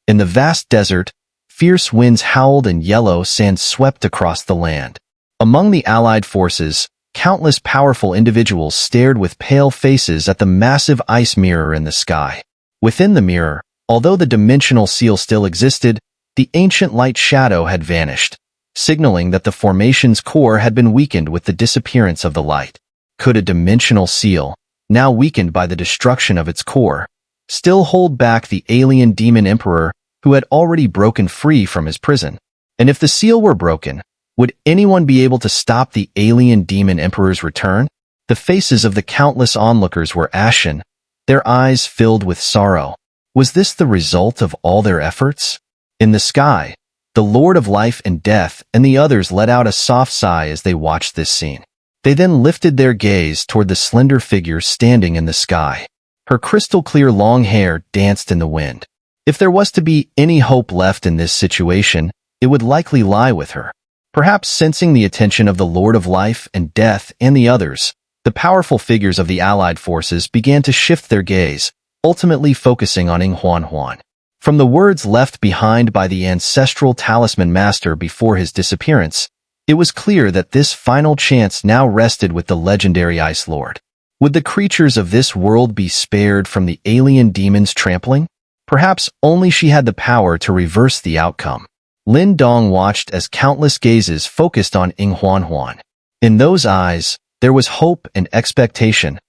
In the vast desert, fierce winds howled and yellow sand swept across the land. Among the Allied forces, countless powerful individuals stared with pale faces at the massive ice mirror in the sky. Within the mirror, although the dimensional seal still existed, the ancient light shadow had vanished, signaling that the formation's core had been weakened with the disappearance of the light. Could a dimensional seal, now weakened by the destruction of its core, still hold back the alien demon emperor who had already broken free from his prison? And if the seal were broken, would anyone be able to stop the alien demon emperor's return? The faces of the countless onlookers were ashen, their eyes filled with sorrow. Was this the result of all their efforts? In the sky, the Lord of Life and Death and the others let out a soft sigh as they watched this scene. They then lifted their gaze toward the slender figure standing in the sky. Her crystal-clear long hair danced in the wind. If there was to be any hope left in this situation, it would likely lie with her. Perhaps sensing the attention of the Lord of Life and Death and the others, the powerful figures of the Allied forces began to shift their gaze, ultimately focusing on Ying Huanhuan. From the words left behind by the Ancestral Talisman Master before his disappearance, it was clear that this final chance now rested with the legendary Ice Lord. Would the creatures of this world be spared from the alien demon's trampling? Perhaps only she had the power to reverse the outcome. Lin Dong watched as countless gazes focused on Ying Huanhuan. In those eyes, there was hope and expectation,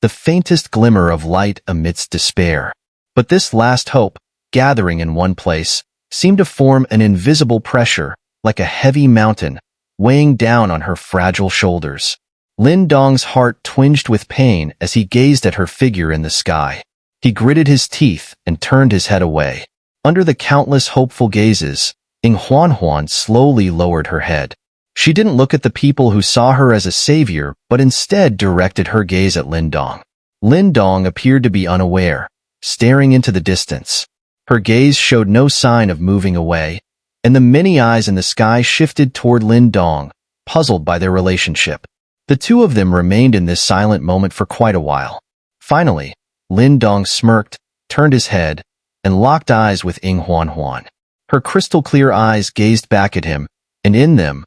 the faintest glimmer of light amidst despair. But this last hope, gathering in one place, seemed to form an invisible pressure, like a heavy mountain, weighing down on her fragile shoulders. Lin Dong's heart twinged with pain as he gazed at her figure in the sky. He gritted his teeth and turned his head away. Under the countless hopeful gazes, Ying Huanhuan slowly lowered her head. She didn't look at the people who saw her as a savior, but instead directed her gaze at Lin Dong. Lin Dong appeared to be unaware, staring into the distance. Her gaze showed no sign of moving away, and the many eyes in the sky shifted toward Lin Dong, puzzled by their relationship. The two of them remained in this silent moment for quite a while. Finally, Lin Dong smirked, turned his head, and locked eyes with Ying Huanhuan. Her crystal-clear eyes gazed back at him, and in them,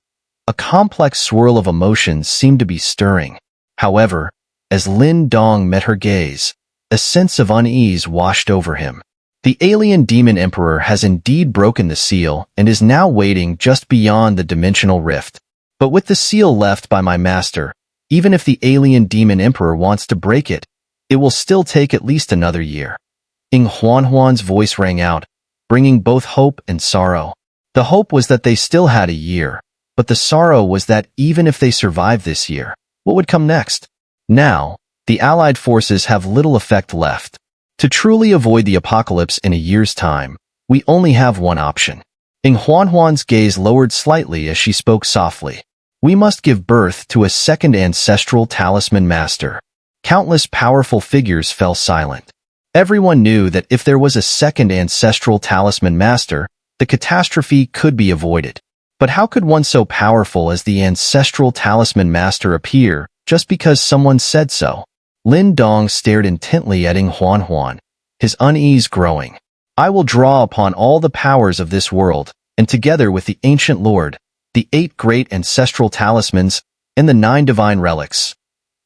a complex swirl of emotions seemed to be stirring. However, as Lin Dong met her gaze, a sense of unease washed over him. The alien demon emperor has indeed broken the seal and is now waiting just beyond the dimensional rift. But with the seal left by my master, even if the alien demon emperor wants to break it, it will still take at least another year. Ying Huanhuan's voice rang out, bringing both hope and sorrow. The hope was that they still had a year, but the sorrow was that even if they survived this year, what would come next? Now, the Allied forces have little effect left. To truly avoid the apocalypse in a year's time, we only have one option. Ying Huanhuan's gaze lowered slightly as she spoke softly. We must give birth to a second ancestral talisman master. Countless powerful figures fell silent. Everyone knew that if there was a second ancestral talisman master, the catastrophe could be avoided. But how could one so powerful as the ancestral talisman master appear just because someone said so? Lin Dong stared intently at Ying Huanhuan, his unease growing. I will draw upon all the powers of this world, and together with the ancient lord, the 8 great ancestral talismans, and the 9 divine relics.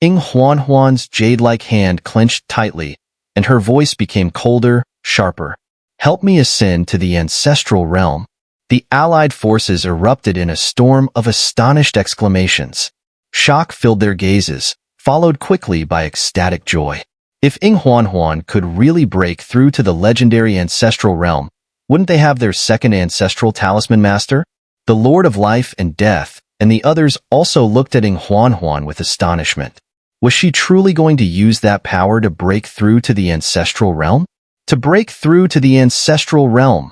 Ying Huanhuan's jade-like hand clenched tightly, and her voice became colder, sharper. Help me ascend to the ancestral realm. The Allied forces erupted in a storm of astonished exclamations. Shock filled their gazes, followed quickly by ecstatic joy. If Ying Huanhuan could really break through to the legendary ancestral realm, wouldn't they have their second ancestral talisman master? The Lord of Life and Death and the others also looked at Ying Huanhuan with astonishment. Was she truly going to use that power to break through to the ancestral realm? To break through to the ancestral realm!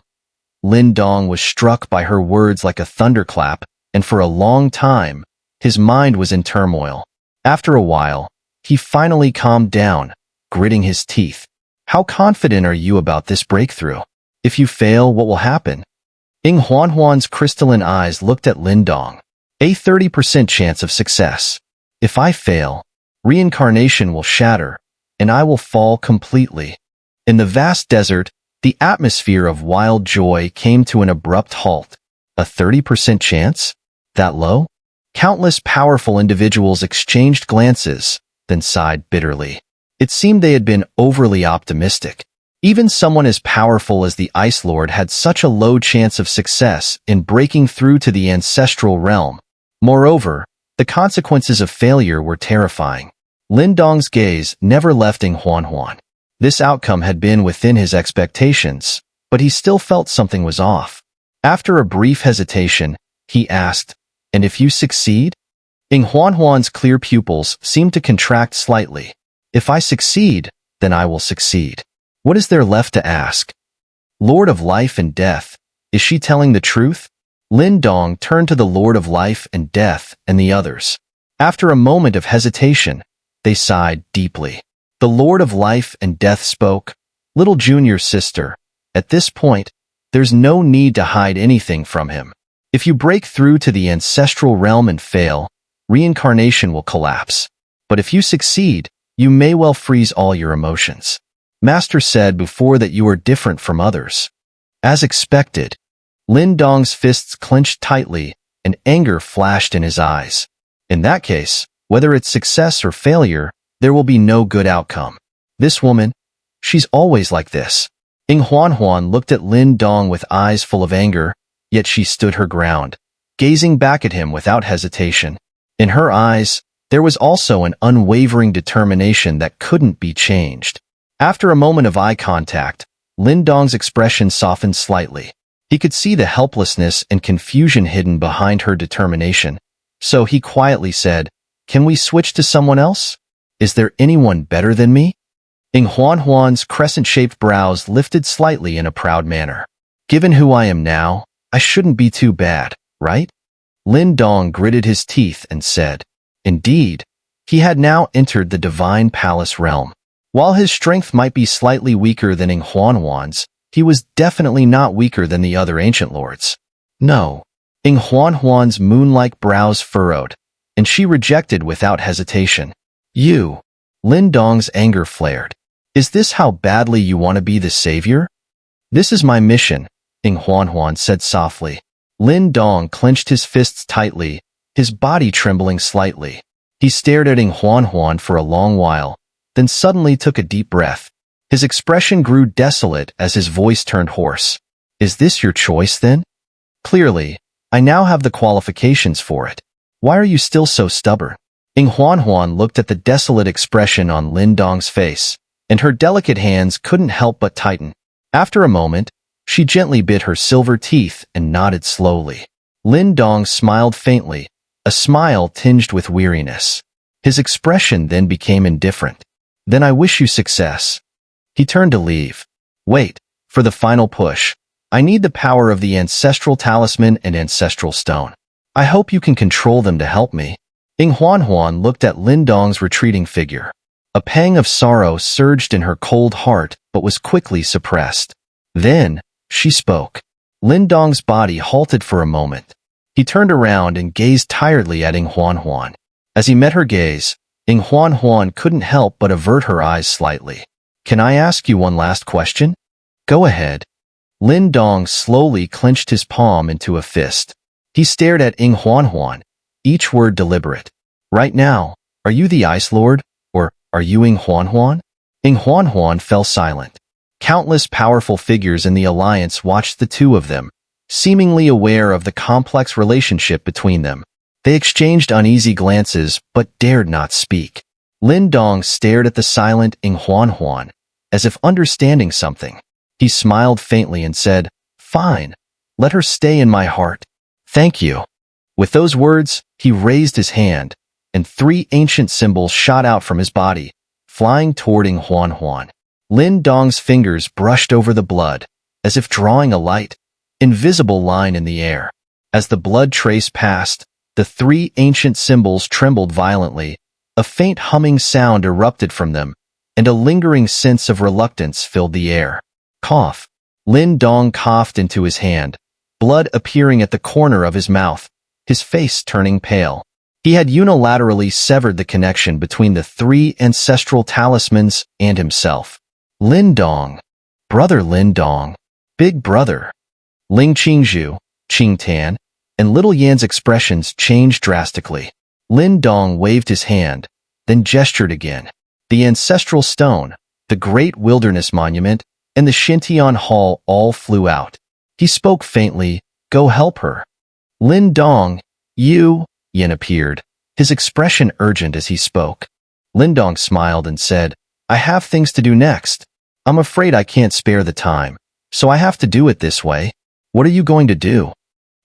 Lin Dong was struck by her words like a thunderclap, and for a long time, his mind was in turmoil. After a while, he finally calmed down, gritting his teeth. How confident are you about this breakthrough? If you fail, what will happen? Ying Huanhuan's crystalline eyes looked at Lin Dong. A 30% chance of success. If I fail, reincarnation will shatter, and I will fall completely. In the vast desert, The atmosphere of wild joy came to an abrupt halt. A 30% chance? That low? Countless powerful individuals exchanged glances, then sighed bitterly. It seemed they had been overly optimistic. Even someone as powerful as the Ice Lord had such a low chance of success in breaking through to the ancestral realm. Moreover, the consequences of failure were terrifying. Lin Dong's gaze never left Ying Huanhuan. This outcome had been within his expectations, but he still felt something was off. After a brief hesitation, he asked, "And if you succeed?" Ying Huanhuan's clear pupils seemed to contract slightly. "If I succeed, then I will succeed. What is there left to ask? Lord of Life and Death, is she telling the truth?" Lin Dong turned to the Lord of Life and Death and the others. After a moment of hesitation, they sighed deeply. The Lord of Life and Death spoke, "Little junior sister, at this point, there's no need to hide anything from him. If you break through to the ancestral realm and fail, reincarnation will collapse. But if you succeed, you may well freeze all your emotions. Master said before that you are different from others." As expected, Lin Dong's fists clenched tightly and anger flashed in his eyes. In that case, whether it's success or failure, there will be no good outcome. This woman, she's always like this. Ying Huanhuan looked at Lin Dong with eyes full of anger, yet she stood her ground, gazing back at him without hesitation. In her eyes, there was also an unwavering determination that couldn't be changed. After a moment of eye contact, Lin Dong's expression softened slightly. He could see the helplessness and confusion hidden behind her determination. So he quietly said, "Can we switch to someone else? Is there anyone better than me?" Ying Huanhuan's crescent-shaped brows lifted slightly in a proud manner. "Given who I am now, I shouldn't be too bad, right?" Lin Dong gritted his teeth and said, "Indeed." He had now entered the divine palace realm. While his strength might be slightly weaker than Ying Huanhuan's, he was definitely not weaker than the other ancient lords. "No." Ying Huanhuan's moon-like brows furrowed, and she rejected without hesitation. "You." Lin Dong's anger flared. "Is this how badly you want to be the savior?" "This is my mission," Ying Huanhuan said softly. Lin Dong clenched his fists tightly, his body trembling slightly. He stared at Ying Huanhuan for a long while, then suddenly took a deep breath. His expression grew desolate as his voice turned hoarse. "Is this your choice, then? Clearly, I now have the qualifications for it. Why are you still so stubborn?" Ying Huanhuan looked at the desolate expression on Lin Dong's face, and her delicate hands couldn't help but tighten. After a moment, she gently bit her silver teeth and nodded slowly. Lin Dong smiled faintly, a smile tinged with weariness. His expression then became indifferent. "Then I wish you success." He turned to leave. "Wait, for the final push. I need the power of the Ancestral Talisman and Ancestral Stone. I hope you can control them to help me." Ying Huanhuan looked at Lin Dong's retreating figure. A pang of sorrow surged in her cold heart, but was quickly suppressed. Then, she spoke. Lin Dong's body halted for a moment. He turned around and gazed tiredly at Ying Huanhuan. As he met her gaze, Ying Huanhuan couldn't help but avert her eyes slightly. "Can I ask you one last question?" "Go ahead." Lin Dong slowly clenched his palm into a fist. He stared at Ying Huanhuan, each word deliberate. "Right now, are you the Ice Lord, or are you Ying Huanhuan?" Ying Huanhuan fell silent. Countless powerful figures in the alliance watched the two of them, seemingly aware of the complex relationship between them. They exchanged uneasy glances but dared not speak. Lin Dong stared at the silent Ying Huanhuan, as if understanding something. He smiled faintly and said, "Fine, let her stay in my heart. Thank you." With those words, he raised his hand, and 3 ancient symbols shot out from his body, flying toward Ying Huanhuan. Lin Dong's fingers brushed over the blood, as if drawing a light, invisible line in the air. As the blood trace passed, the 3 ancient symbols trembled violently, a faint humming sound erupted from them, and a lingering sense of reluctance filled the air. Cough. Lin Dong coughed into his hand, blood appearing at the corner of his mouth, his face turning pale. He had unilaterally severed the connection between the 3 ancestral talismans and himself. "Lin Dong." Brother Lin Dong, Big Brother. Ling Qingzhu, Qingtan, and Little Yan's expressions changed drastically. Lin Dong waved his hand, then gestured again. The ancestral stone, the great wilderness monument, and the Xintian hall all flew out. He spoke faintly, "Go help her." Lin Dong, you, Yin appeared, his expression urgent as he spoke. Lin Dong smiled and said, "I have things to do next. I'm afraid I can't spare the time, so I have to do it this way." "What are you going to do?"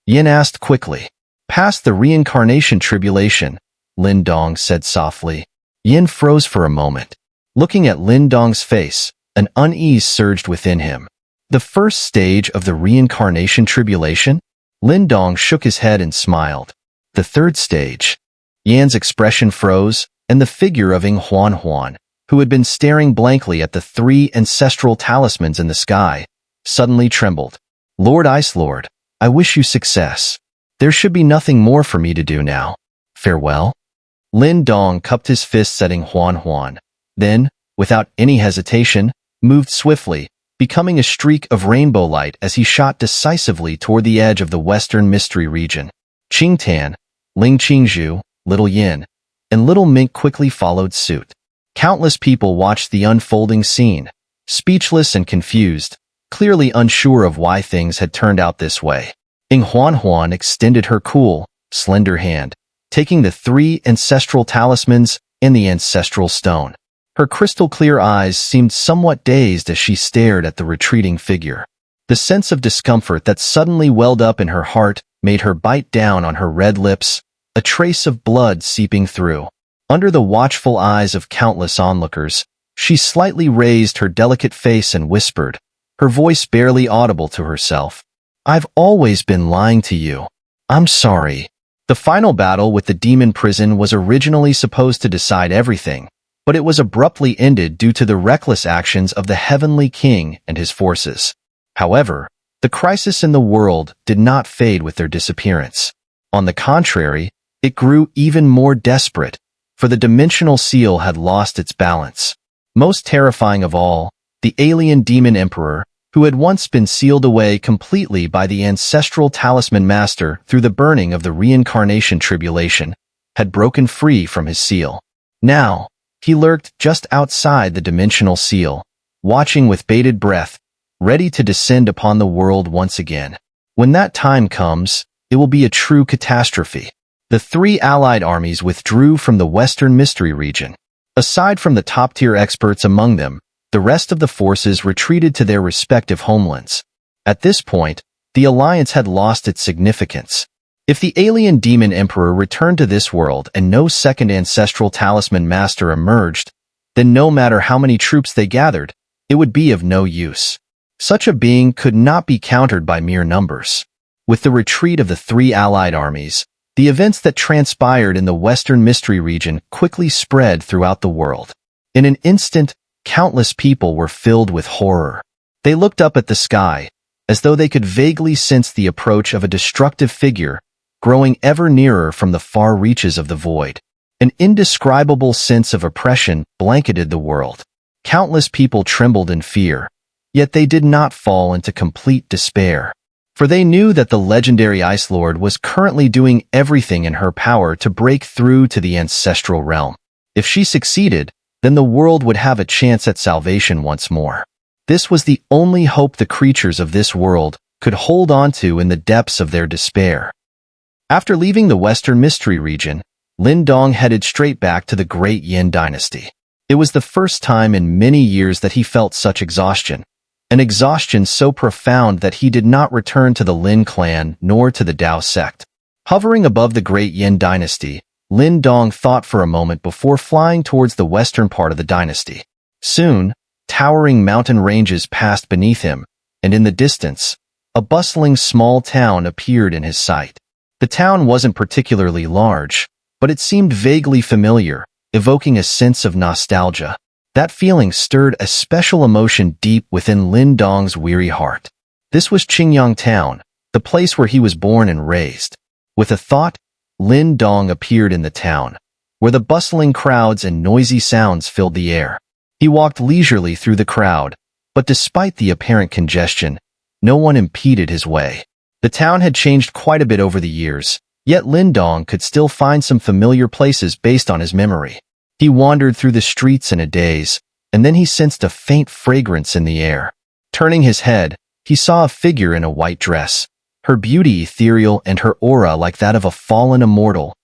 Yin asked quickly. "Past the reincarnation tribulation," Lin Dong said softly. Yin froze for a moment. Looking at Lin Dong's face, an unease surged within him. The first stage of the reincarnation tribulation? Lin Dong shook his head and smiled. The third stage? Yan's expression froze, and the figure of Ying Huanhuan, who had been staring blankly at the 3 ancestral talismans in the sky, suddenly trembled. "Lord Ice Lord, I wish you success. There should be nothing more for me to do now. Farewell." Lin Dong cupped his fists at Ying Huanhuan, then, without any hesitation, moved swiftly, becoming a streak of rainbow light as he shot decisively toward the edge of the Western Mystery region. Qingtan, Ling Qingzhu, Little Yin, and Little Mink quickly followed suit. Countless people watched the unfolding scene, speechless and confused, clearly unsure of why things had turned out this way. Ying Huanhuan extended her cool, slender hand, taking the 3 ancestral talismans and the ancestral stone. Her crystal-clear eyes seemed somewhat dazed as she stared at the retreating figure. The sense of discomfort that suddenly welled up in her heart made her bite down on her red lips, a trace of blood seeping through. Under the watchful eyes of countless onlookers, she slightly raised her delicate face and whispered, her voice barely audible to herself, "I've always been lying to you. I'm sorry." The final battle with the demon prison was originally supposed to decide everything, but it was abruptly ended due to the reckless actions of the Heavenly King and his forces. However, the crisis in the world did not fade with their disappearance. On the contrary, it grew even more desperate, for the dimensional seal had lost its balance. Most terrifying of all, the alien demon emperor, who had once been sealed away completely by the ancestral talisman master through the burning of the reincarnation tribulation, had broken free from his seal. Now, he lurked just outside the dimensional seal, watching with bated breath, ready to descend upon the world once again. When that time comes, it will be a true catastrophe. The 3 allied armies withdrew from the Western Mystery region. Aside from the top-tier experts among them, the rest of the forces retreated to their respective homelands. At this point, the alliance had lost its significance. If the alien demon emperor returned to this world and no second ancestral talisman master emerged, then no matter how many troops they gathered, it would be of no use. Such a being could not be countered by mere numbers. With the retreat of the 3 allied armies, the events that transpired in the Western Mystery region quickly spread throughout the world. In an instant, countless people were filled with horror. They looked up at the sky, as though they could vaguely sense the approach of a destructive figure, growing ever nearer from the far reaches of the void. An indescribable sense of oppression blanketed the world. Countless people trembled in fear, yet they did not fall into complete despair. For they knew that the legendary Ice Lord was currently doing everything in her power to break through to the ancestral realm. If she succeeded, then the world would have a chance at salvation once more. This was the only hope the creatures of this world could hold on to in the depths of their despair. After leaving the Western Mystery region, Lin Dong headed straight back to the Great Yin dynasty. It was the first time in many years that he felt such exhaustion, an exhaustion so profound that he did not return to the Lin clan nor to the Dao sect. Hovering above the Great Yin dynasty, Lin Dong thought for a moment before flying towards the western part of the dynasty. Soon, towering mountain ranges passed beneath him, and in the distance, a bustling small town appeared in his sight. The town wasn't particularly large, but it seemed vaguely familiar, evoking a sense of nostalgia. That feeling stirred a special emotion deep within Lin Dong's weary heart. This was Qingyang Town, the place where he was born and raised. With a thought, Lin Dong appeared in the town, where the bustling crowds and noisy sounds filled the air. He walked leisurely through the crowd, But despite the apparent congestion, no one impeded his way. The town had changed quite a bit over the years, yet Lin Dong could still find some familiar places based on his memory. He wandered through the streets in a daze, and then he sensed a faint fragrance in the air. Turning his head, he saw a figure in a white dress, her beauty ethereal and her aura like that of a fallen immortal.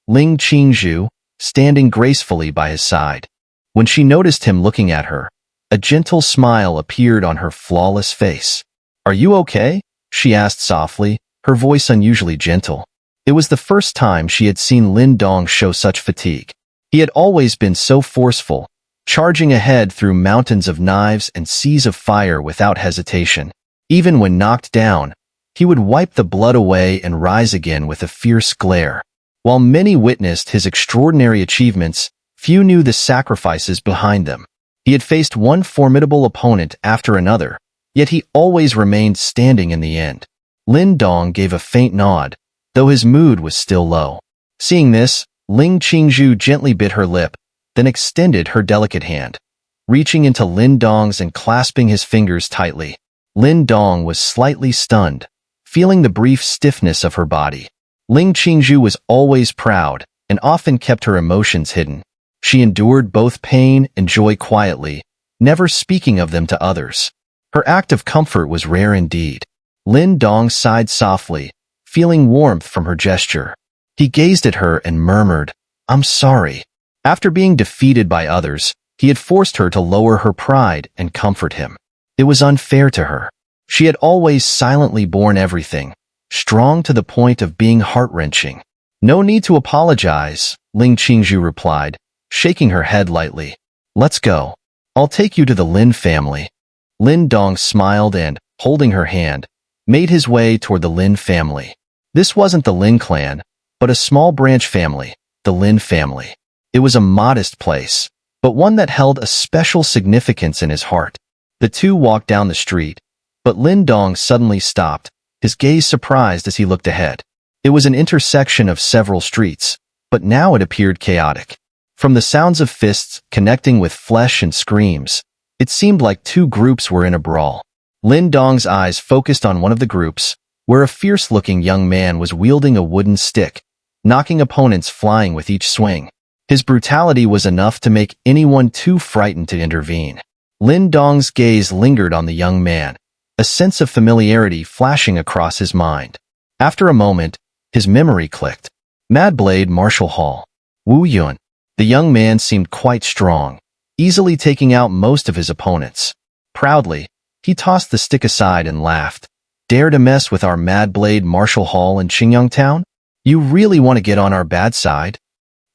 Ling Qingzhu, standing gracefully by his side. When she noticed him looking at her, a gentle smile appeared on her flawless face. "Are you okay?" she asked softly, her voice unusually gentle. It was the first time she had seen Lin Dong show such fatigue. He had always been so forceful, charging ahead through mountains of knives and seas of fire without hesitation. Even when knocked down, he would wipe the blood away and rise again with a fierce glare. While many witnessed his extraordinary achievements, few knew the sacrifices behind them. He had faced one formidable opponent after another, yet he always remained standing in the end. Lin Dong gave a faint nod, though his mood was still low. Seeing this, Ling Qingzhu gently bit her lip, then extended her delicate hand. Reaching into Lin Dong's and clasping his fingers tightly, Lin Dong was slightly stunned, feeling the brief stiffness of her body. Ling Qingzhu was always proud and often kept her emotions hidden. She endured both pain and joy quietly, never speaking of them to others. Her act of comfort was rare indeed. Lin Dong sighed softly, feeling warmth from her gesture. He gazed at her and murmured, "I'm sorry." After being defeated by others, he had forced her to lower her pride and comfort him. It was unfair to her. She had always silently borne everything, strong to the point of being heart-wrenching. "No need to apologize," Ling Qingzhu replied, shaking her head lightly. "Let's go. I'll take you to the Lin family." Lin Dong smiled and, holding her hand, made his way toward the Lin family. This wasn't the Lin clan, but a small branch family, the Lin family. It was a modest place, but one that held a special significance in his heart. The two walked down the street, but Lin Dong suddenly stopped, his gaze surprised as he looked ahead. It was an intersection of several streets, but now it appeared chaotic. From the sounds of fists connecting with flesh and screams, it seemed like two groups were in a brawl. Lin Dong's eyes focused on one of the groups, where a fierce-looking young man was wielding a wooden stick, knocking opponents flying with each swing. His brutality was enough to make anyone too frightened to intervene. Lin Dong's gaze lingered on the young man, a sense of familiarity flashing across his mind. After a moment, his memory clicked. Mad Blade Martial Hall. Wu Yun. The young man seemed quite strong, easily taking out most of his opponents. Proudly, he tossed the stick aside and laughed. "Dare to mess with our Mad Blade Martial Hall in Qingyang Town? You really want to get on our bad side?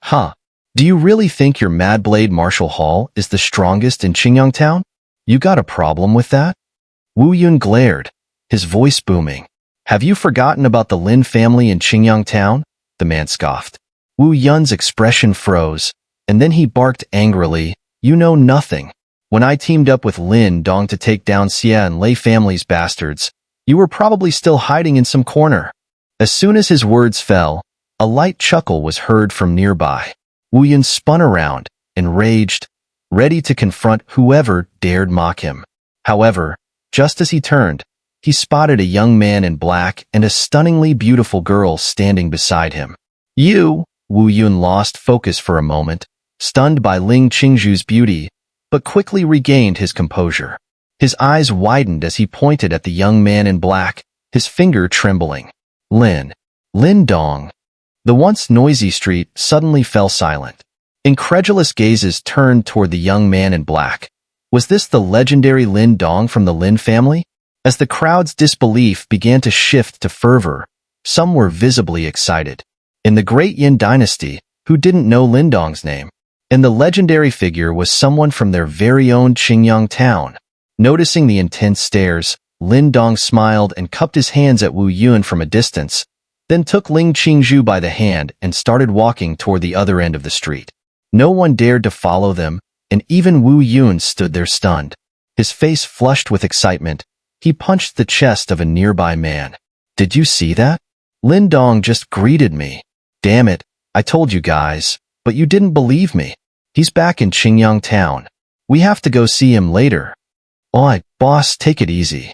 Huh. Do you really think your Mad Blade Martial Hall is the strongest in Qingyang Town? You got a problem with that?" Wu Yun glared, his voice booming. "Have you forgotten about the Lin family in Qingyang Town?" The man scoffed. Wu Yun's expression froze, and then he barked angrily, "You know nothing. When I teamed up with Lin Dong to take down Xia and Lei family's bastards, you were probably still hiding in some corner." As soon as his words fell, a light chuckle was heard from nearby. Wu Yun spun around, enraged, ready to confront whoever dared mock him. However, just as he turned, he spotted a young man in black and a stunningly beautiful girl standing beside him. "You!" Wu Yun lost focus for a moment, stunned by Ling Qingzhu's beauty, but quickly regained his composure. His eyes widened as he pointed at the young man in black, his finger trembling. Lin Dong. The once noisy street suddenly fell silent. Incredulous gazes turned toward the young man in black. Was this the legendary Lin Dong from the Lin family? As the crowd's disbelief began to shift to fervor, some were visibly excited. In the Great Yin dynasty, who didn't know Lin Dong's name? And the legendary figure was someone from their very own Qingyang town. Noticing the intense stares, Lin Dong smiled and cupped his hands at Wu Yun from a distance, then took Ling Qingzhu by the hand and started walking toward the other end of the street. No one dared to follow them, and even Wu Yun stood there stunned. His face flushed with excitement. He punched the chest of a nearby man. "Did you see that? Lin Dong just greeted me. Damn it, I told you guys, but you didn't believe me. He's back in Qingyang Town. We have to go see him later." "Oi, boss, take it easy."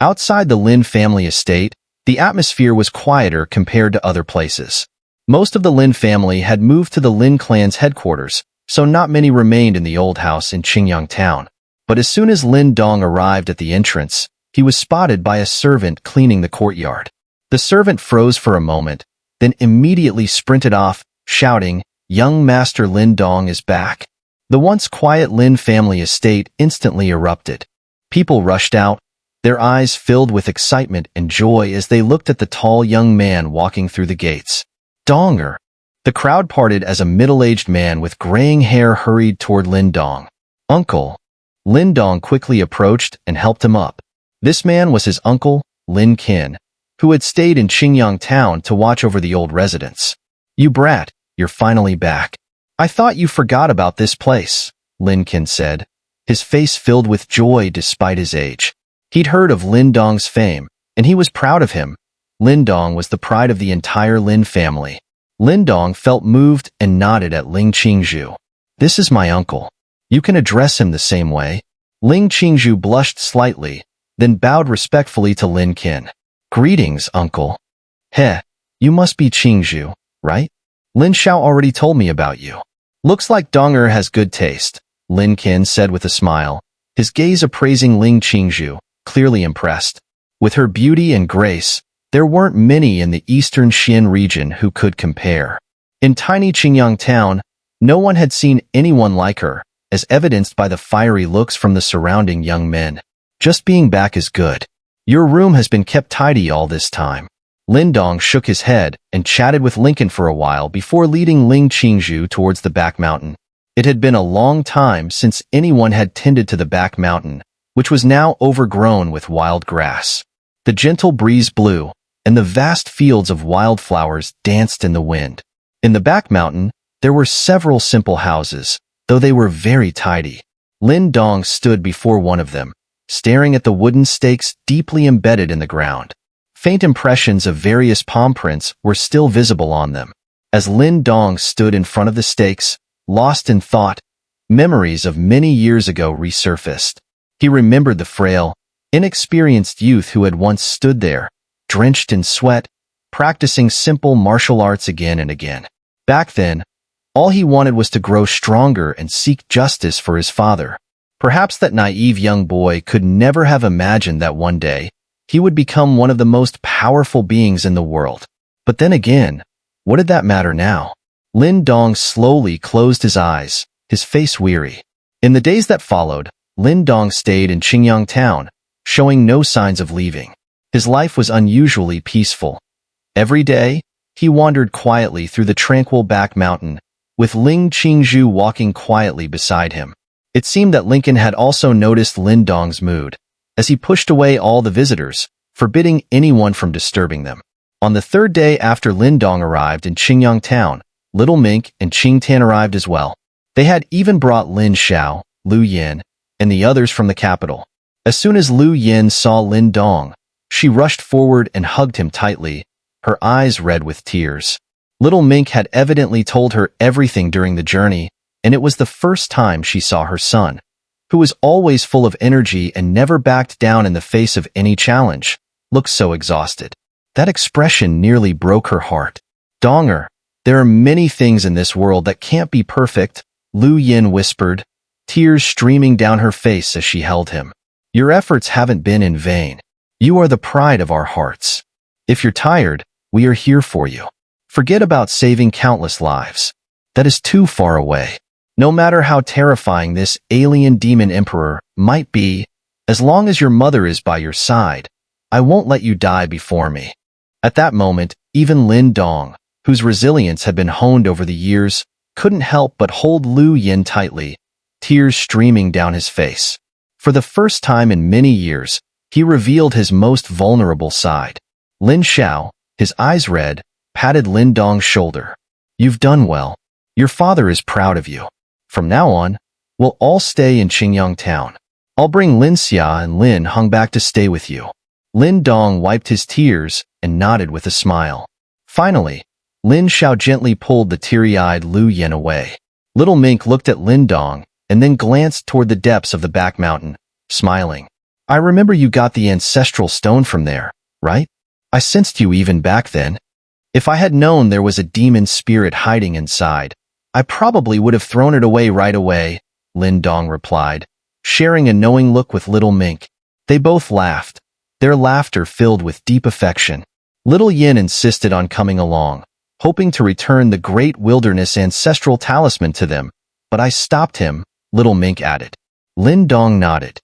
Outside the Lin family estate, the atmosphere was quieter compared to other places. Most of the Lin family had moved to the Lin clan's headquarters, so not many remained in the old house in Qingyang town. But as soon as Lin Dong arrived at the entrance, he was spotted by a servant cleaning the courtyard. The servant froze for a moment, then immediately sprinted off, shouting, "Young Master Lin Dong is back." The once quiet Lin family estate instantly erupted. People rushed out, their eyes filled with excitement and joy as they looked at the tall young man walking through the gates. "Donger!" The crowd parted as a middle-aged man with graying hair hurried toward Lin Dong. "Uncle!" Lin Dong quickly approached and helped him up. This man was his uncle, Lin Qin, who had stayed in Qingyang town to watch over the old residents. "You brat, you're finally back. I thought you forgot about this place," Lin Qin said, his face filled with joy despite his age. He'd heard of Lin Dong's fame, and he was proud of him. Lin Dong was the pride of the entire Lin family. Lin Dong felt moved and nodded at Ling Qingzhu. "This is my uncle. You can address him the same way." Ling Qingzhu blushed slightly, then bowed respectfully to Lin Qin. "Greetings, uncle." "Heh, you must be Qingzhu, right? Lin Xiao already told me about you." "Looks like Donger has good taste," Lin Qin said with a smile, his gaze appraising Ling Qingzhu, clearly impressed. With her beauty and grace, there weren't many in the eastern Xian region who could compare. In tiny Qingyang town, no one had seen anyone like her, as evidenced by the fiery looks from the surrounding young men. "Just being back is good. Your room has been kept tidy all this time." Lin Dong shook his head and chatted with Lincoln for a while before leading Ling Qingzhu towards the back mountain. It had been a long time since anyone had tended to the back mountain, which was now overgrown with wild grass. The gentle breeze blew, and the vast fields of wildflowers danced in the wind. In the back mountain, there were several simple houses, though they were very tidy. Lin Dong stood before one of them, staring at the wooden stakes deeply embedded in the ground. Faint impressions of various palm prints were still visible on them. As Lin Dong stood in front of the stakes, lost in thought, memories of many years ago resurfaced. He remembered the frail, inexperienced youth who had once stood there, drenched in sweat, practicing simple martial arts again and again. Back then, all he wanted was to grow stronger and seek justice for his father. Perhaps that naive young boy could never have imagined that one day he would become one of the most powerful beings in the world. But then again, what did that matter now? Lin Dong slowly closed his eyes, his face weary. In the days that followed, Lin Dong stayed in Qingyang town, showing no signs of leaving. His life was unusually peaceful. Every day, he wandered quietly through the tranquil back mountain, with Ling Qingzhu walking quietly beside him. It seemed that Lincoln had also noticed Lin Dong's mood, as he pushed away all the visitors, forbidding anyone from disturbing them. On the third day after Lin Dong arrived in Qingyang town, Little Mink and Qing Tan arrived as well. They had even brought Lin Xiao, Lu Yin, and the others from the capital. As soon as Lu Yin saw Lin Dong, she rushed forward and hugged him tightly, her eyes red with tears. Little Mink had evidently told her everything during the journey, and it was the first time she saw her son, who was always full of energy and never backed down in the face of any challenge, look so exhausted. That expression nearly broke her heart. "Donger, there are many things in this world that can't be perfect," Lu Yin whispered, tears streaming down her face as she held him. "Your efforts haven't been in vain. You are the pride of our hearts. If you're tired, we are here for you. Forget about saving countless lives. That is too far away. No matter how terrifying this alien demon emperor might be, as long as your mother is by your side, I won't let you die before me." At that moment, even Lin Dong, whose resilience had been honed over the years, couldn't help but hold Lu Yin tightly, tears streaming down his face. For the first time in many years, he revealed his most vulnerable side. Lin Xiao, his eyes red, patted Lin Dong's shoulder. "You've done well. Your father is proud of you. From now on, we'll all stay in Qingyang town. I'll bring Lin Xia and Lin Hung back to stay with you." Lin Dong wiped his tears and nodded with a smile. Finally, Lin Xiao gently pulled the teary-eyed Lu Yin away. Little Mink looked at Lin Dong and then glanced toward the depths of the back mountain, smiling. I remember you got the ancestral stone from there, right? I sensed you even back then. If I had known there was a demon spirit hiding inside, I probably would have thrown it away right away, Lin Dong replied, sharing a knowing look with little Mink. They both laughed, their laughter filled with deep affection. Little Yin insisted on coming along, hoping to return the great wilderness ancestral talisman to them, but I stopped him, little Mink added. Lin Dong nodded.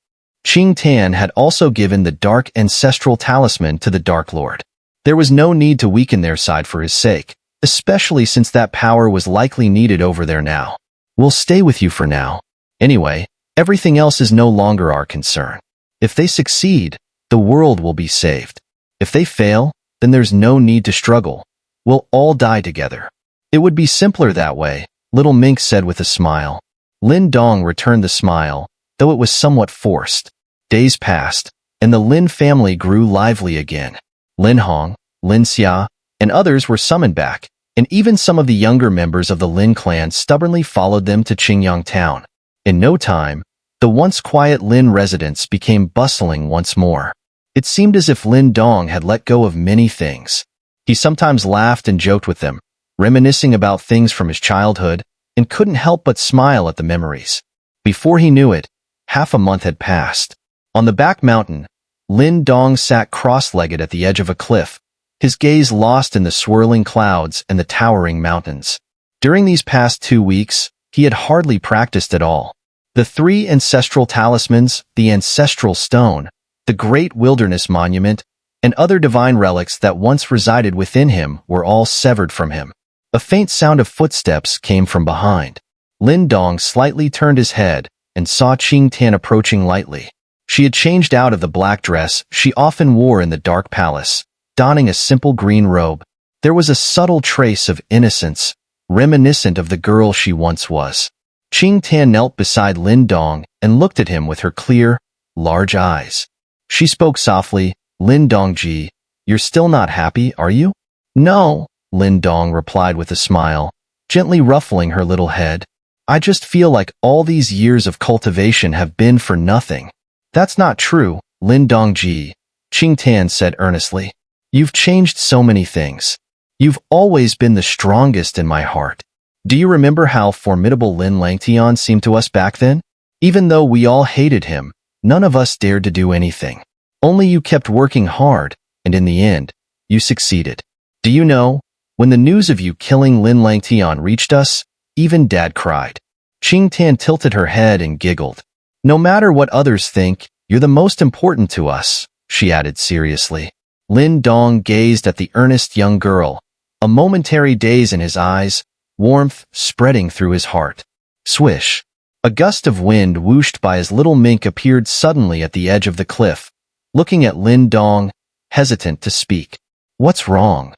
Qing Tan had also given the dark ancestral talisman to the Dark Lord. There was no need to weaken their side for his sake, especially since that power was likely needed over there now. We'll stay with you for now. Anyway, everything else is no longer our concern. If they succeed, the world will be saved. If they fail, then there's no need to struggle. We'll all die together. It would be simpler that way, little Mink said with a smile. Lin Dong returned the smile, though it was somewhat forced. Days passed, and the Lin family grew lively again. Lin Hong, Lin Xia, and others were summoned back, and even some of the younger members of the Lin clan stubbornly followed them to Qingyang town. In no time, the once quiet Lin residence became bustling once more. It seemed as if Lin Dong had let go of many things. He sometimes laughed and joked with them, reminiscing about things from his childhood, and couldn't help but smile at the memories. Before he knew it, half a month had passed. On the back mountain, Lin Dong sat cross-legged at the edge of a cliff, his gaze lost in the swirling clouds and the towering mountains. During these past 2 weeks, he had hardly practiced at all. The 3 ancestral talismans, the ancestral stone, the great wilderness monument, and other divine relics that once resided within him were all severed from him. A faint sound of footsteps came from behind. Lin Dong slightly turned his head and saw Qing Tan approaching lightly. She had changed out of the black dress she often wore in the dark palace, donning a simple green robe. There was a subtle trace of innocence, reminiscent of the girl she once was. Qing Tan knelt beside Lin Dong and looked at him with her clear, large eyes. She spoke softly, Lin Dongji, you're still not happy, are you? No, Lin Dong replied with a smile, gently ruffling her little head. I just feel like all these years of cultivation have been for nothing. That's not true, Lin Dongji, Qing Tan said earnestly. You've changed so many things. You've always been the strongest in my heart. Do you remember how formidable Lin Langtian seemed to us back then? Even though we all hated him, none of us dared to do anything. Only you kept working hard, and in the end, you succeeded. Do you know, when the news of you killing Lin Langtian reached us, even Dad cried. Qing Tan tilted her head and giggled. No matter what others think, you're the most important to us, she added seriously. Lin Dong gazed at the earnest young girl, a momentary daze in his eyes, warmth spreading through his heart. Swish! A gust of wind whooshed by his little Mink appeared suddenly at the edge of the cliff, looking at Lin Dong, hesitant to speak. What's wrong?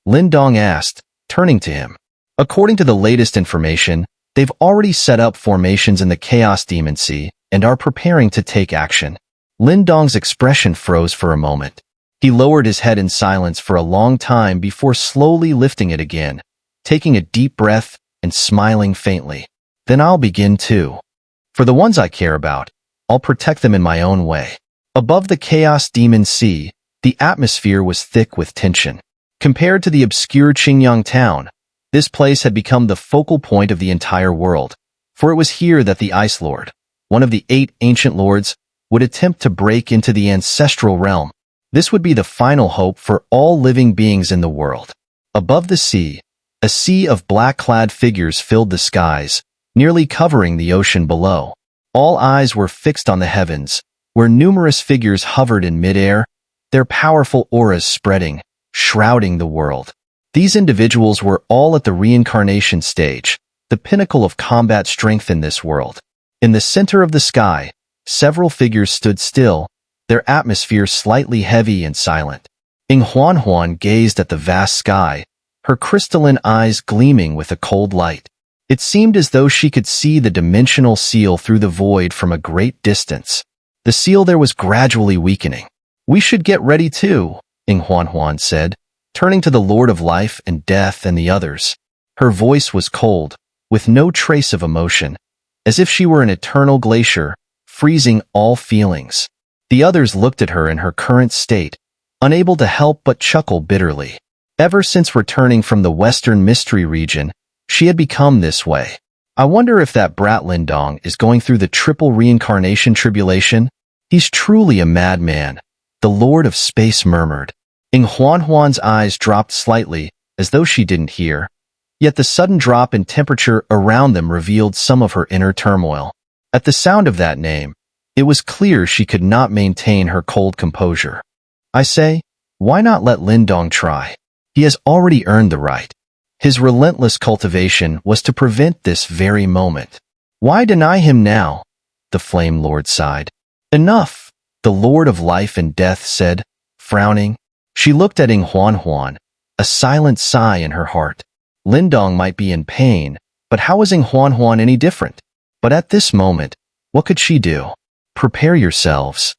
Lin Dong asked, turning to him. According to the latest information, they've already set up formations in the Chaos Demon Sea and are preparing to take action. Lin Dong's expression froze for a moment. He lowered his head in silence for a long time before slowly lifting it again, taking a deep breath and smiling faintly. Then I'll begin too. For the ones I care about, I'll protect them in my own way. Above the Chaos Demon Sea, the atmosphere was thick with tension. Compared to the obscure Qingyang town, this place had become the focal point of the entire world, for it was here that the Ice Lord, one of the 8 ancient lords, would attempt to break into the ancestral realm. This would be the final hope for all living beings in the world. Above the sea, a sea of black-clad figures filled the skies, nearly covering the ocean below. All eyes were fixed on the heavens, where numerous figures hovered in midair, their powerful auras spreading, shrouding the world. These individuals were all at the reincarnation stage, the pinnacle of combat strength in this world. In the center of the sky, several figures stood still, their atmosphere slightly heavy and silent. Ying Huanhuan gazed at the vast sky, her crystalline eyes gleaming with a cold light. It seemed as though she could see the dimensional seal through the void from a great distance. The seal there was gradually weakening. We should get ready too, Ying Huanhuan said, turning to the Lord of Life and Death and the others. Her voice was cold, with no trace of emotion, as if she were an eternal glacier, freezing all feelings. The others looked at her in her current state, unable to help but chuckle bitterly. Ever since returning from the Western Mystery region, she had become this way. I wonder if that brat Lin Dong is going through the triple reincarnation tribulation? He's truly a madman, the Lord of Space murmured. Ying Huanhuan's eyes dropped slightly, as though she didn't hear. Yet the sudden drop in temperature around them revealed some of her inner turmoil. At the sound of that name, it was clear she could not maintain her cold composure. I say, why not let Lin Dong try? He has already earned the right. His relentless cultivation was to prevent this very moment. Why deny him now? The Flame Lord sighed. Enough, the Lord of Life and Death said, frowning. She looked at Ying Huanhuan, a silent sigh in her heart. Lin Dong might be in pain, but how was Ying Huanhuan any different? But at this moment, what could she do? Prepare yourselves.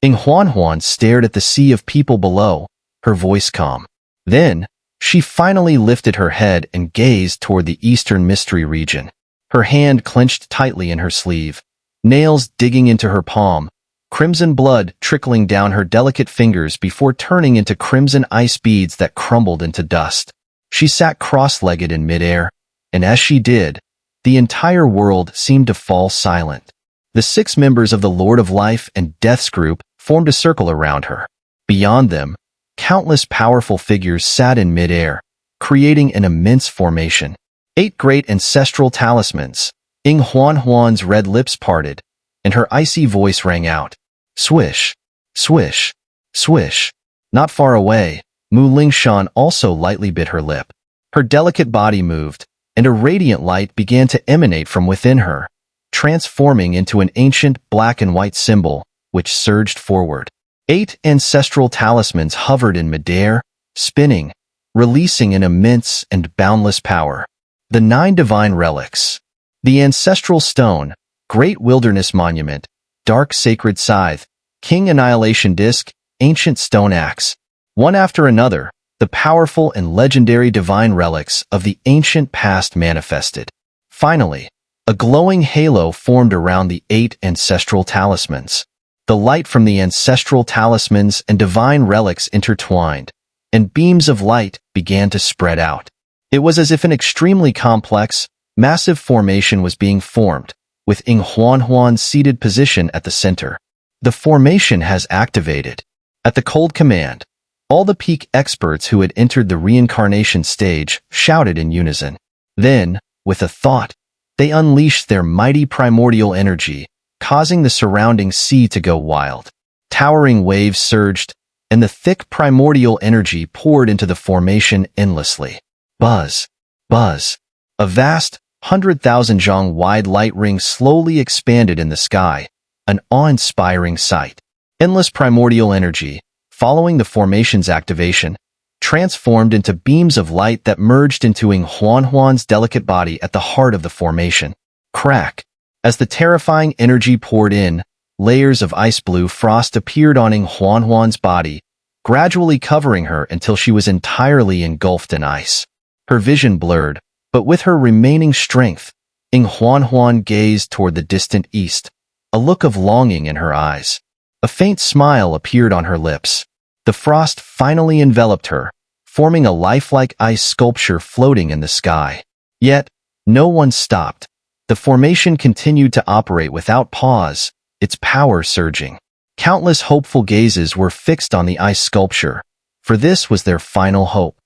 Ying Huanhuan stared at the sea of people below, her voice calm. Then, she finally lifted her head and gazed toward the Eastern Mystery region. Her hand clenched tightly in her sleeve, nails digging into her palm, crimson blood trickling down her delicate fingers before turning into crimson ice beads that crumbled into dust. She sat cross-legged in midair, and as she did, the entire world seemed to fall silent. The 6 members of the Lord of Life and Death's group formed a circle around her. Beyond them, countless powerful figures sat in midair, creating an immense formation. 8 great ancestral talismans. Ying Huanhuan's red lips parted, and her icy voice rang out. Swish, swish, swish. Not far away, Mu Lingshan also lightly bit her lip. Her delicate body moved, and a radiant light began to emanate from within her, transforming into an ancient black and white symbol, which surged forward. 8 ancestral talismans hovered in midair, spinning, releasing an immense and boundless power. The 9 divine relics. The ancestral stone, great wilderness monument, dark sacred scythe, king annihilation disc, ancient stone axe. One after another, the powerful and legendary divine relics of the ancient past manifested. Finally, a glowing halo formed around the 8 ancestral talismans. The light from the ancestral talismans and divine relics intertwined, and beams of light began to spread out. It was as if an extremely complex, massive formation was being formed, with Ying Huanhuan's seated position at the center. The formation has activated. At the cold command, all the peak experts who had entered the reincarnation stage shouted in unison. Then, with a thought, they unleashed their mighty primordial energy, causing the surrounding sea to go wild. Towering waves surged, and the thick primordial energy poured into the formation endlessly. Buzz, buzz. A vast, 100,000 zhang-wide light ring slowly expanded in the sky, an awe-inspiring sight. Endless primordial energy, following the formation's activation, transformed into beams of light that merged into Ying Huanhuan's delicate body at the heart of the formation. Crack. As the terrifying energy poured in, layers of ice-blue frost appeared on Ying Huanhuan's body, gradually covering her until she was entirely engulfed in ice. Her vision blurred, but with her remaining strength, Ying Huanhuan gazed toward the distant east, a look of longing in her eyes. A faint smile appeared on her lips. The frost finally enveloped her, forming a lifelike ice sculpture floating in the sky. Yet, no one stopped. The formation continued to operate without pause, its power surging. Countless hopeful gazes were fixed on the ice sculpture, for this was their final hope.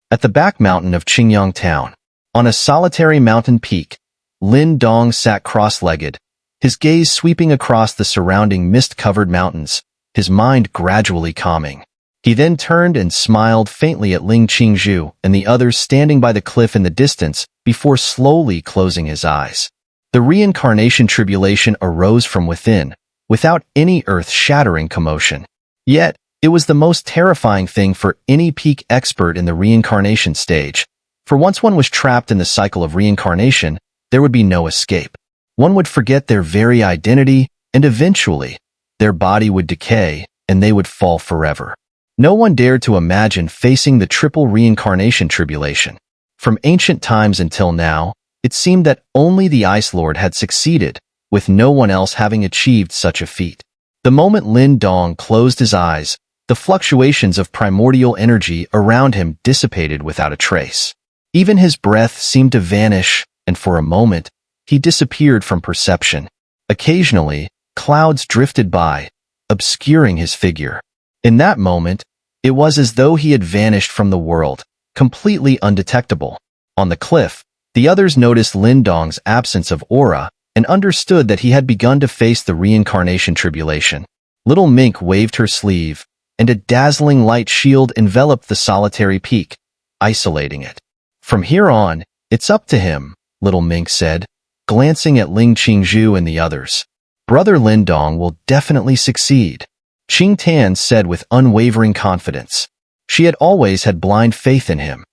At the back mountain of Qingyang town, on a solitary mountain peak, Lin Dong sat cross-legged, his gaze sweeping across the surrounding mist-covered mountains, his mind gradually calming. He then turned and smiled faintly at Ling Qingzhu and the others standing by the cliff in the distance before slowly closing his eyes. The reincarnation tribulation arose from within, without any earth-shattering commotion. Yet, it was the most terrifying thing for any peak expert in the reincarnation stage. For once one was trapped in the cycle of reincarnation, there would be no escape. One would forget their very identity, and eventually, their body would decay, and they would fall forever. No one dared to imagine facing the triple reincarnation tribulation. From ancient times until now, it seemed that only the Ice Lord had succeeded, with no one else having achieved such a feat. The moment Lin Dong closed his eyes, the fluctuations of primordial energy around him dissipated without a trace. Even his breath seemed to vanish, and for a moment, he disappeared from perception. Occasionally, clouds drifted by, obscuring his figure. In that moment, it was as though he had vanished from the world, completely undetectable. On the cliff, the others noticed Lin Dong's absence of aura and understood that he had begun to face the reincarnation tribulation. Little Mink waved her sleeve, and a dazzling light shield enveloped the solitary peak, isolating it. From here on, it's up to him, Little Mink said, glancing at Ling Qingzhu and the others. Brother Lin Dong will definitely succeed, Qing Tan said with unwavering confidence. She had always had blind faith in him.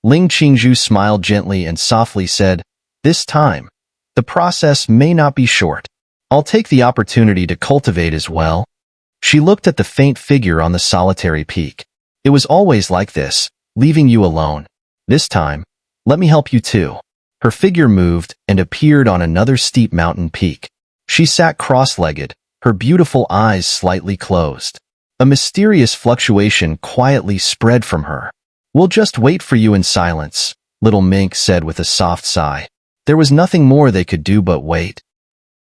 Ling Qingzhu smiled gently and softly said, "This time, the process may not be short. I'll take the opportunity to cultivate as well." She looked at the faint figure on the solitary peak. "It was always like this, leaving you alone. This time, let me help you too." Her figure moved and appeared on another steep mountain peak. She sat cross-legged, her beautiful eyes slightly closed. A mysterious fluctuation quietly spread from her. "We'll just wait for you in silence," Little Mink said with a soft sigh. There was nothing more they could do but wait.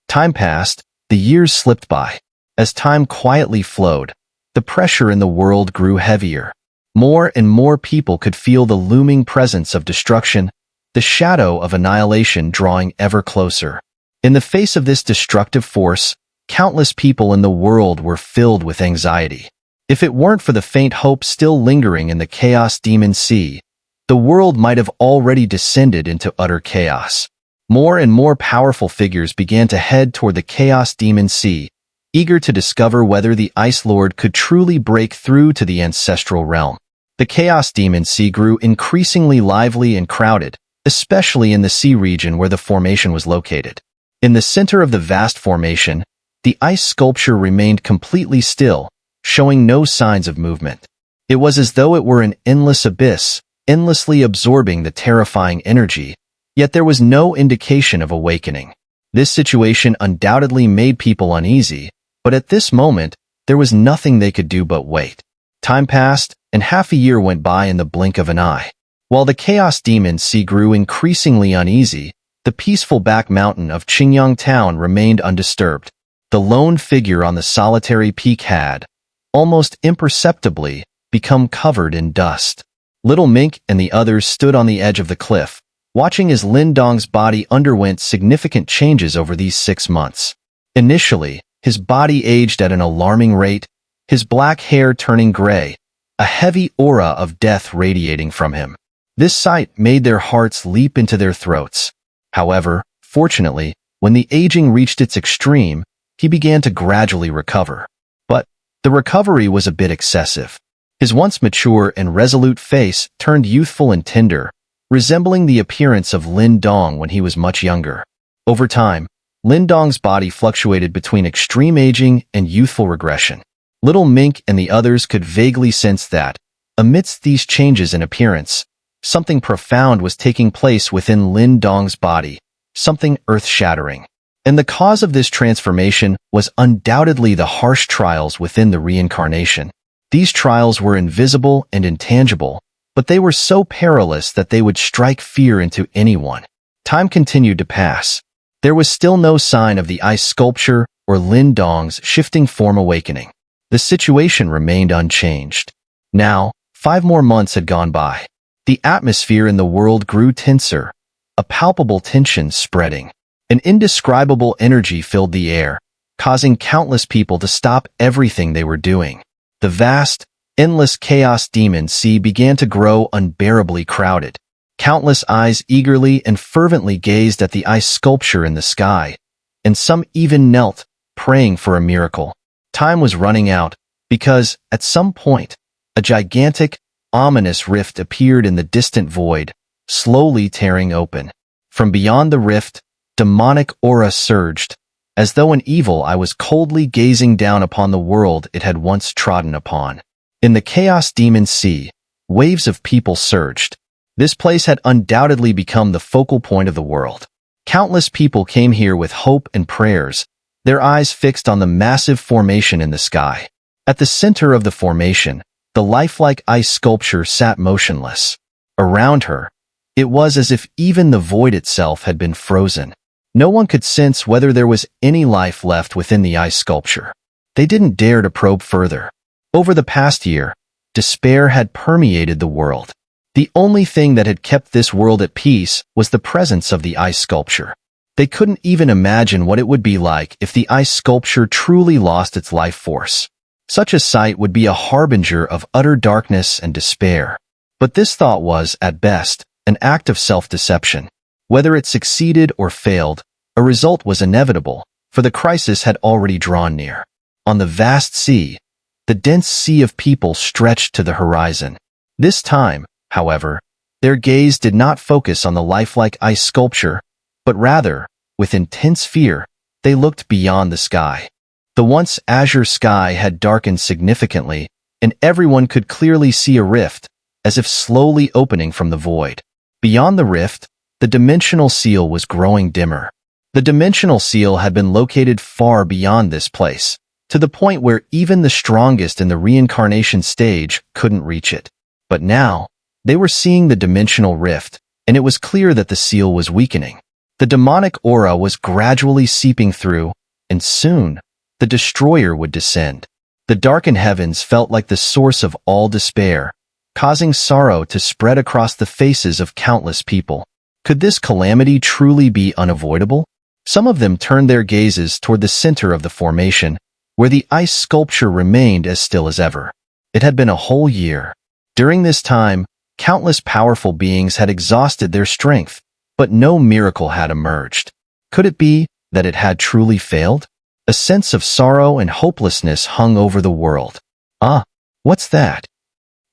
Time passed, the years slipped by. As time quietly flowed, the pressure in the world grew heavier. More and more people could feel the looming presence of destruction, the shadow of annihilation drawing ever closer. In the face of this destructive force, countless people in the world were filled with anxiety. If it weren't for the faint hope still lingering in the Chaos Demon Sea, the world might have already descended into utter chaos. More and more powerful figures began to head toward the Chaos Demon Sea, eager to discover whether the Ice Lord could truly break through to the Ancestral realm. The Chaos Demon Sea grew increasingly lively and crowded, especially in the sea region where the formation was located. In the center of the vast formation, the ice sculpture remained completely still, showing no signs of movement. It was as though it were an endless abyss, endlessly absorbing the terrifying energy, yet there was no indication of awakening. This situation undoubtedly made people uneasy, but at this moment, there was nothing they could do but wait. Time passed, and half a year went by in the blink of an eye. While the Chaos Demon Sea grew increasingly uneasy, the peaceful back mountain of Qingyang Town remained undisturbed. The lone figure on the solitary peak had, almost imperceptibly, become covered in dust. Little Mink and the others stood on the edge of the cliff, watching as Lin Dong's body underwent significant changes over these 6 months. Initially, his body aged at an alarming rate, his black hair turning gray, a heavy aura of death radiating from him. This sight made their hearts leap into their throats. However, fortunately, when the aging reached its extreme, he began to gradually recover. But the recovery was a bit excessive. His once mature and resolute face turned youthful and tender, resembling the appearance of Lin Dong when he was much younger. Over time, Lin Dong's body fluctuated between extreme aging and youthful regression. Little Mink and the others could vaguely sense that, amidst these changes in appearance, something profound was taking place within Lin Dong's body, something earth-shattering. And the cause of this transformation was undoubtedly the harsh trials within the reincarnation. These trials were invisible and intangible, but they were so perilous that they would strike fear into anyone. Time continued to pass. There was still no sign of the ice sculpture or Lin Dong's shifting form awakening. The situation remained unchanged. Now, 5 more months had gone by. The atmosphere in the world grew tenser, a palpable tension spreading. An indescribable energy filled the air, causing countless people to stop everything they were doing. The vast, endless Chaos Demon Sea began to grow unbearably crowded. Countless eyes eagerly and fervently gazed at the ice sculpture in the sky, and some even knelt, praying for a miracle. Time was running out, because, at some point, a gigantic, ominous rift appeared in the distant void, slowly tearing open. From beyond the rift, demonic aura surged, as though an evil eye was coldly gazing down upon the world it had once trodden upon. In the Chaos Demon Sea, waves of people surged. This place had undoubtedly become the focal point of the world. Countless people came here with hope and prayers, their eyes fixed on the massive formation in the sky. At the center of the formation, the lifelike ice sculpture sat motionless. Around her, it was as if even the void itself had been frozen. No one could sense whether there was any life left within the ice sculpture. They didn't dare to probe further. Over the past year, despair had permeated the world. The only thing that had kept this world at peace was the presence of the ice sculpture. They couldn't even imagine what it would be like if the ice sculpture truly lost its life force. Such a sight would be a harbinger of utter darkness and despair. But this thought was, at best, an act of self-deception. Whether it succeeded or failed, a result was inevitable, for the crisis had already drawn near. On the vast sea, the dense sea of people stretched to the horizon. This time, however, their gaze did not focus on the lifelike ice sculpture, but rather, with intense fear, they looked beyond the sky. The once azure sky had darkened significantly, and everyone could clearly see a rift, as if slowly opening from the void. Beyond the rift, the dimensional seal was growing dimmer. The dimensional seal had been located far beyond this place, to the point where even the strongest in the reincarnation stage couldn't reach it. But now, they were seeing the dimensional rift, and it was clear that the seal was weakening. The demonic aura was gradually seeping through, and soon, the destroyer would descend. The darkened heavens felt like the source of all despair, causing sorrow to spread across the faces of countless people. Could this calamity truly be unavoidable? Some of them turned their gazes toward the center of the formation, where the ice sculpture remained as still as ever. It had been a whole year. During this time, countless powerful beings had exhausted their strength, but no miracle had emerged. Could it be that it had truly failed? A sense of sorrow and hopelessness hung over the world. Ah, what's that?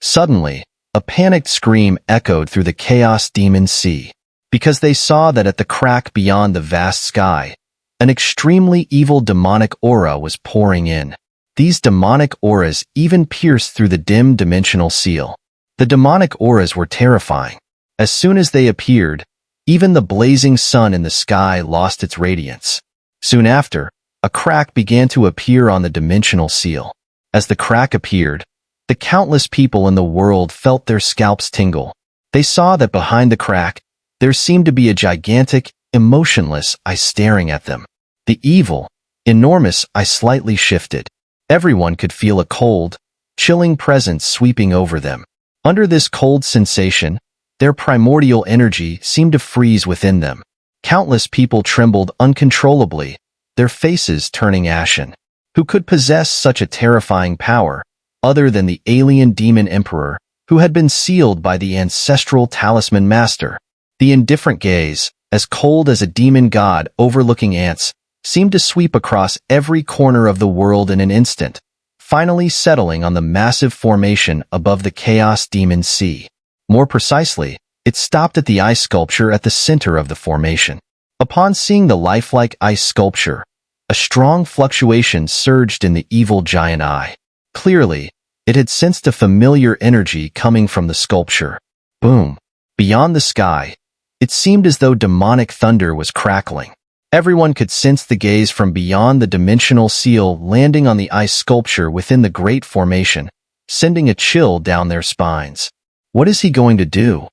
Suddenly, a panicked scream echoed through the chaos demon sea, because they saw that at the crack beyond the vast sky, an extremely evil demonic aura was pouring in. These demonic auras even pierced through the dim dimensional seal. The demonic auras were terrifying. As soon as they appeared, even the blazing sun in the sky lost its radiance. Soon after, a crack began to appear on the dimensional seal. As the crack appeared, the countless people in the world felt their scalps tingle. They saw that behind the crack, there seemed to be a gigantic, emotionless eye staring at them. The evil, enormous eye slightly shifted. Everyone could feel a cold, chilling presence sweeping over them. Under this cold sensation, their primordial energy seemed to freeze within them. Countless people trembled uncontrollably, their faces turning ashen. Who could possess such a terrifying power, other than the alien demon emperor, who had been sealed by the ancestral talisman master? The indifferent gaze, as cold as a demon god overlooking ants, seemed to sweep across every corner of the world in an instant, finally settling on the massive formation above the chaos demon sea. More precisely, it stopped at the ice sculpture at the center of the formation. Upon seeing the lifelike ice sculpture, a strong fluctuation surged in the evil giant eye. Clearly, it had sensed a familiar energy coming from the sculpture. Boom! Beyond the sky, it seemed as though demonic thunder was crackling. Everyone could sense the gaze from beyond the dimensional seal landing on the ice sculpture within the great formation, sending a chill down their spines. What is he going to do?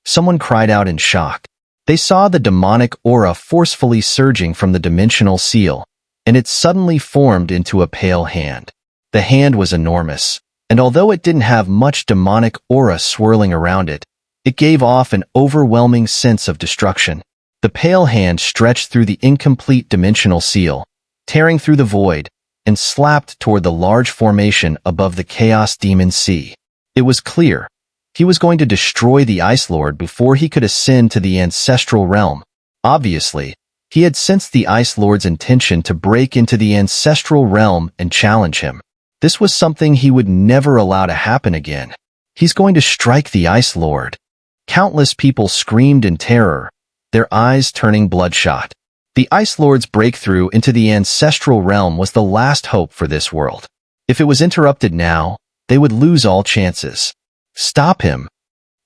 Someone cried out in shock. They saw the demonic aura forcefully surging from the dimensional seal, and it suddenly formed into a pale hand. The hand was enormous, and although it didn't have much demonic aura swirling around it, it gave off an overwhelming sense of destruction. The pale hand stretched through the incomplete dimensional seal, tearing through the void, and slapped toward the large formation above the chaos demon sea. It was clear. He was going to destroy the Ice Lord before he could ascend to the ancestral realm. Obviously, he had sensed the Ice Lord's intention to break into the ancestral realm and challenge him. This was something he would never allow to happen again. He's going to strike the Ice Lord. Countless people screamed in terror, their eyes turning bloodshot. The Ice Lord's breakthrough into the ancestral realm was the last hope for this world. If it was interrupted now, they would lose all chances. Stop him!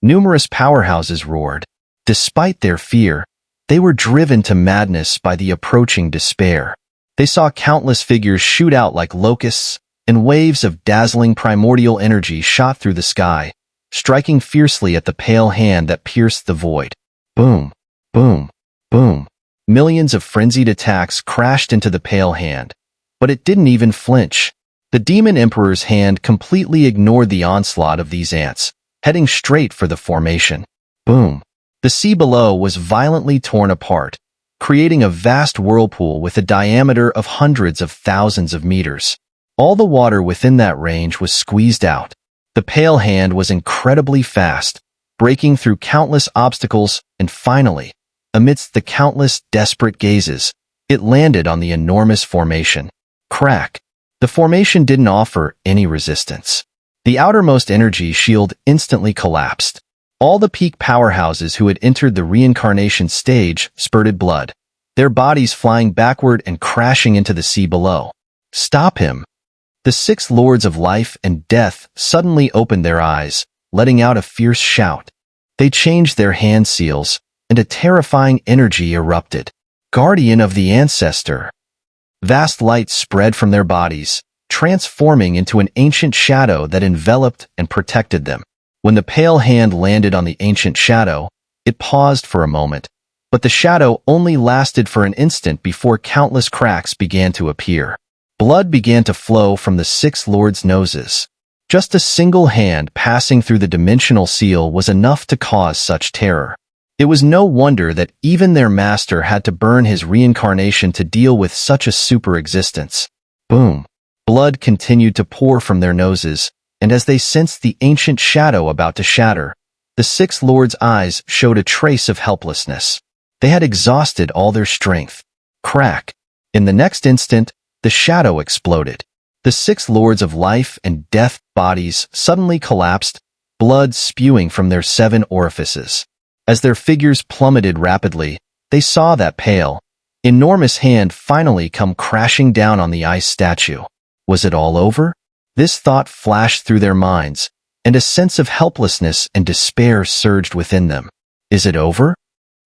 Numerous powerhouses roared. Despite their fear, They were driven to madness by the approaching despair. They saw countless figures shoot out like locusts, and waves of dazzling primordial energy shot through the sky, striking fiercely at the pale hand that pierced the void. Boom, boom, boom. Millions of frenzied attacks crashed into the pale hand, but it didn't even flinch. The Demon Emperor's hand completely ignored the onslaught of these ants, heading straight for the formation. Boom. The sea below was violently torn apart, creating a vast whirlpool with a diameter of hundreds of thousands of meters. All the water within that range was squeezed out. The pale hand was incredibly fast, breaking through countless obstacles, and finally, amidst the countless desperate gazes, it landed on the enormous formation. Crack. The formation didn't offer any resistance. The outermost energy shield instantly collapsed. All the peak powerhouses who had entered the reincarnation stage spurted blood, their bodies flying backward and crashing into the sea below. Stop him! The 6 lords of life and death suddenly opened their eyes, letting out a fierce shout. They changed their hand seals, and a terrifying energy erupted. Guardian of the Ancestor. Vast light spread from their bodies, transforming into an ancient shadow that enveloped and protected them. When the pale hand landed on the ancient shadow, it paused for a moment, but the shadow only lasted for an instant before countless cracks began to appear. Blood began to flow from the 6 lords' noses. Just a single hand passing through the dimensional seal was enough to cause such terror. It was no wonder that even their master had to burn his reincarnation to deal with such a super existence. Boom. Blood continued to pour from their noses, and as they sensed the ancient shadow about to shatter, the 6 lords' eyes showed a trace of helplessness. They had exhausted all their strength. Crack. In the next instant, the shadow exploded. The 6 lords of life and death bodies suddenly collapsed, blood spewing from their 7 orifices. As their figures plummeted rapidly, they saw that pale, enormous hand finally come crashing down on the ice statue. Was it all over? This thought flashed through their minds, and a sense of helplessness and despair surged within them. Is it over?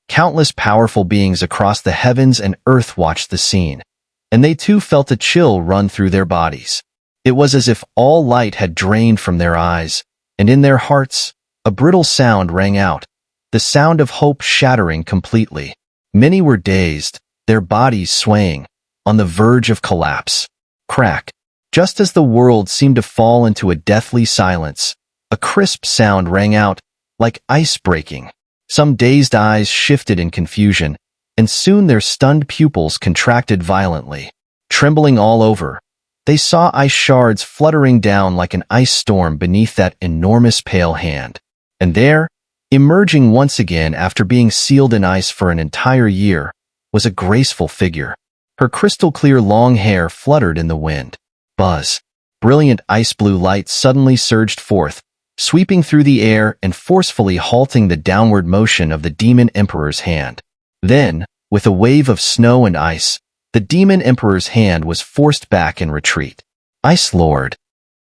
Countless powerful beings across the heavens and earth watched the scene, and they too felt a chill run through their bodies. It was as if all light had drained from their eyes, and in their hearts, a brittle sound rang out, the sound of hope shattering completely. Many were dazed, their bodies swaying, on the verge of collapse. Crack. Just as the world seemed to fall into a deathly silence, a crisp sound rang out, like ice breaking. Some dazed eyes shifted in confusion, and soon their stunned pupils contracted violently. Trembling all over, they saw ice shards fluttering down like an ice storm beneath that enormous pale hand. And there, emerging once again after being sealed in ice for an entire year, was a graceful figure. Her crystal-clear long hair fluttered in the wind. Buzz. Brilliant ice-blue light suddenly surged forth, sweeping through the air and forcefully halting the downward motion of the Demon Emperor's hand. Then, with a wave of snow and ice, the Demon Emperor's hand was forced back in retreat. Ice Lord.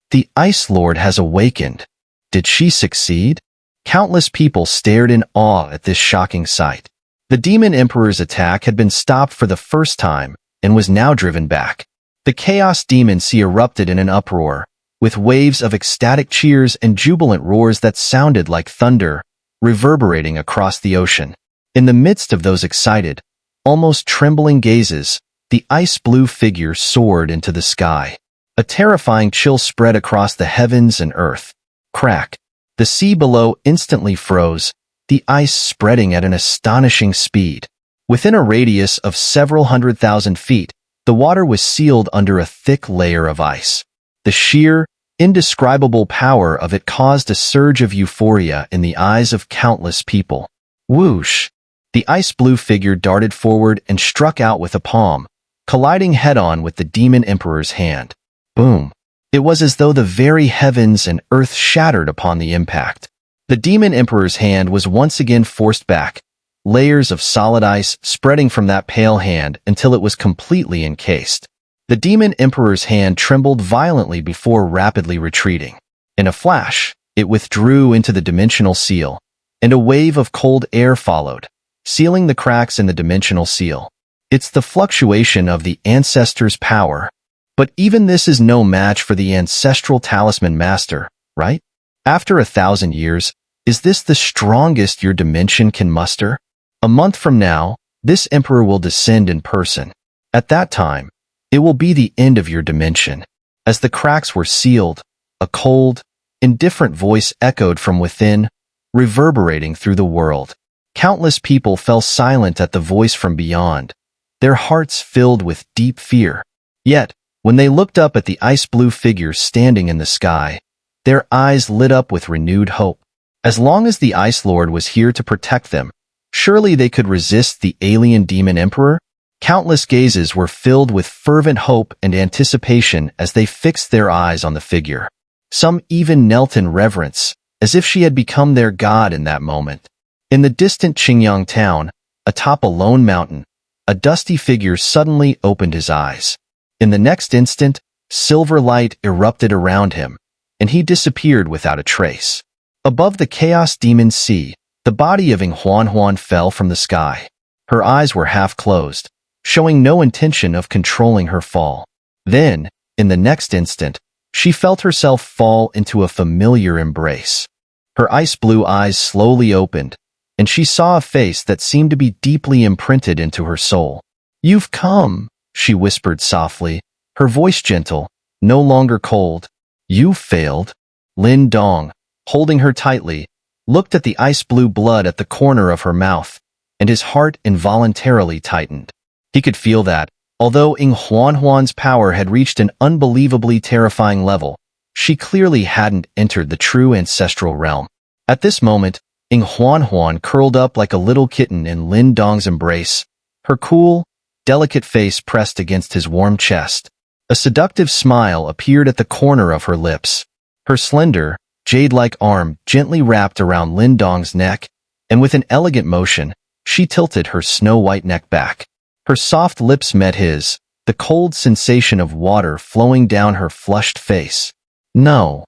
The Ice Lord has awakened. Did she succeed? Countless people stared in awe at this shocking sight. The Demon Emperor's attack had been stopped for the first time and was now driven back. The Chaos Demon Sea erupted in an uproar, with waves of ecstatic cheers and jubilant roars that sounded like thunder, reverberating across the ocean. In the midst of those excited, almost trembling gazes, the ice-blue figure soared into the sky. A terrifying chill spread across the heavens and earth. Crack. The sea below instantly froze, the ice spreading at an astonishing speed. Within a radius of several 100,000 feet, the water was sealed under a thick layer of ice. The sheer, indescribable power of it caused a surge of euphoria in the eyes of countless people. Whoosh! The ice-blue figure darted forward and struck out with a palm, colliding head-on with the Demon Emperor's hand. Boom! It was as though the very heavens and earth shattered upon the impact. The Demon Emperor's hand was once again forced back, layers of solid ice spreading from that pale hand until it was completely encased. The Demon Emperor's hand trembled violently before rapidly retreating. In a flash, it withdrew into the dimensional seal, and a wave of cold air followed, sealing the cracks in the dimensional seal. It's the fluctuation of the Ancestor's power. But even this is no match for the Ancestral Talisman Master, right? After 1,000 years, is this the strongest your dimension can muster? A month from now, this Emperor will descend in person. At that time, it will be the end of your dimension. As the cracks were sealed, a cold, indifferent voice echoed from within, reverberating through the world. Countless people fell silent at the voice from beyond, their hearts filled with deep fear. Yet, when they looked up at the ice-blue figure standing in the sky, their eyes lit up with renewed hope. As long as the Ice Lord was here to protect them, surely they could resist the alien demon emperor? Countless gazes were filled with fervent hope and anticipation as they fixed their eyes on the figure. Some even knelt in reverence, as if she had become their god in that moment. In the distant Qingyang town, atop a lone mountain, a dusty figure suddenly opened his eyes. In the next instant, silver light erupted around him, and he disappeared without a trace. Above the chaos demon sea, the body of Ying Huanhuan fell from the sky. Her eyes were half closed, showing no intention of controlling her fall. Then, in the next instant, she felt herself fall into a familiar embrace. Her ice-blue eyes slowly opened, and she saw a face that seemed to be deeply imprinted into her soul. "You've come," she whispered softly, her voice gentle, no longer cold. "You failed." Lin Dong, holding her tightly, looked at the ice-blue blood at the corner of her mouth, and his heart involuntarily tightened. He could feel that, although Ying Huanhuan's power had reached an unbelievably terrifying level, she clearly hadn't entered the true ancestral realm. At this moment, Ying Huanhuan curled up like a little kitten in Lin Dong's embrace, her cool, delicate face pressed against his warm chest. A seductive smile appeared at the corner of her lips. Her slender, jade-like arm gently wrapped around Lin Dong's neck, and with an elegant motion, she tilted her snow-white neck back. Her soft lips met his, the cold sensation of water flowing down her flushed face. "No,"